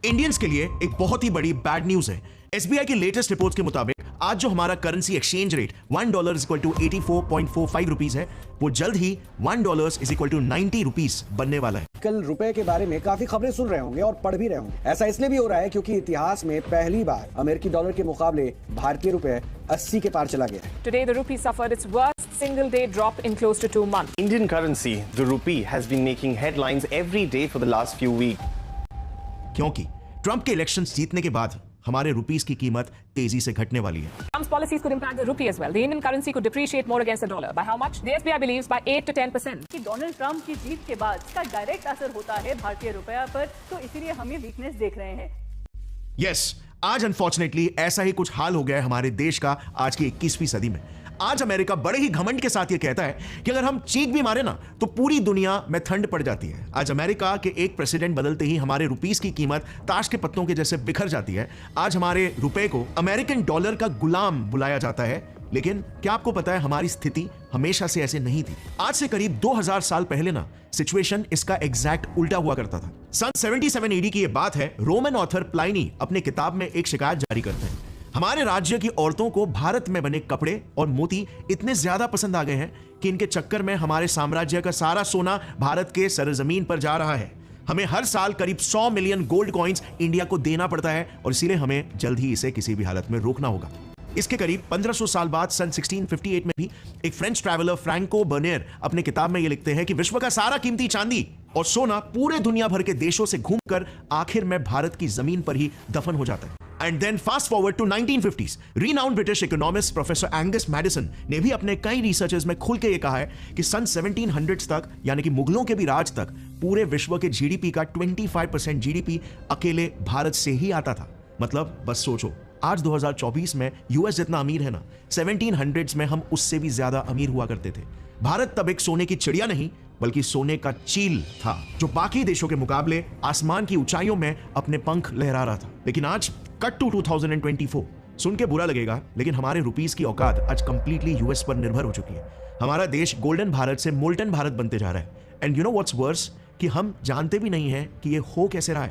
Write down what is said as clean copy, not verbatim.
Indians के लिए एक बहुत ही बड़ी बैड न्यूज है। एसबीआई की लेटेस्ट रिपोर्ट्स के मुताबिक आज जो हमारा currency exchange rate $1 equal to 84.45 rupees है, वो जल्द ही $1 इज इक्वल टू 90 रुपीस बनने वाला है। कल रुपए के बारे में काफी खबरें सुन रहे होंगे और पढ़ भी रहे होंगे। ऐसा इसलिए भी हो रहा है क्योंकि इतिहास में पहली बार अमेरिकी डॉलर के मुकाबले भारतीय रुपए 80 के पार चला गया है। Today the rupee suffered its worst single day drop in close to 2 months. Indian currency, the rupee, has been making headlines every day for the last few weeks. क्योंकि ट्रंप के इलेक्शन जीतने के बाद हमारे रुपीस की कीमत तेजी से घटने वाली है। Trump's policies could impact the rupee as well. The Indian currency could depreciate more against the dollar. By how much? The SBI believes by 8 to 10%. कि डोनाल्ड ट्रंप की जीत के बाद इसका डायरेक्ट असर होता है भारतीय रुपया पर, तो इसीलिए हम ये वीकनेस देख रहे हैं। यस, आज अनफॉर्चुनेटली ऐसा ही कुछ हाल हो गया है हमारे देश का आज की 21वीं सदी में। आज अमेरिका बड़े ही घमंड के साथ ये कहता है कि अगर हम चीख भी मारे ना तो पूरी दुनिया में ठंड पड़ जाती है। आज अमेरिका के एक प्रेसिडेंट बदलते ही हमारे रुपीस की कीमत ताश के पत्तों के जैसे बिखर जाती है। आज हमारे रुपए को अमेरिकन डॉलर का गुलाम बुलाया जाता है। लेकिन क्या आपको पता है हमारी स्थिति हमेशा से ऐसे नहीं थी। आज से करीब 2000 साल पहले ना सिचुएशन इसका एग्जैक्ट उल्टा हुआ करता था। सन 77 एडी की ये बात है। रोमन ऑथर प्लाइनी अपने किताब में एक शिकायत जारी करते हैं। हमारे राज्य की औरतों को भारत में बने कपड़े और मोती इतने ज्यादा पसंद आ गए हैं कि इनके चक्कर में हमारे साम्राज्य का सारा सोना भारत के सरजमीन पर जा रहा है। हमें हर साल करीब 100 मिलियन गोल्ड कॉइन्स इंडिया को देना पड़ता है और इसीलिए हमें जल्द ही इसे किसी भी हालत में रोकना होगा। इसके करीब 1500 साल बाद सन 1658 में भी एक फ्रेंच ट्रैवलर फ्रैंको बर्नियर अपने किताब में ये लिखते हैं कि विश्व का सारा कीमती चांदी और सोना पूरे दुनिया भर के देशों से घूमकर आखिर में भारत की जमीन पर ही दफन हो जाता है। And then fast forward to 1950s, renowned British economist professor Angus Maddison ने भी अपने कई रिसर्चेस में खुल के ये कहा है कि सन 1700s तक, यानी कि मुगलों के भी राज तक, पूरे विश्व के जीडीपी का 25% जीडीपी अकेले भारत से ही आता था। मतलब बस सोचो, आज 2024 में यूएस जितना अमीर है ना, 1700s में हम उससे भी ज्यादा अमीर हुआ करते थे। भारत तब एक सोने की चिड़िया नहीं बल्कि सोने का चील था, जो बाकी देशों के मुकाबले आसमान की ऊंचाइयों में अपने पंख लहरा रहा था। लेकिन आज कट टू 2024, सुन के बुरा लगेगा लेकिन हमारे रुपीस की औकात आज कंप्लीटली यूएस पर निर्भर हो चुकी है। हमारा देश गोल्डन भारत से मोल्टन भारत बनते जा रहा है। And you know what's worse, कि हम जानते भी नहीं है कि ये हो कैसे रहा है।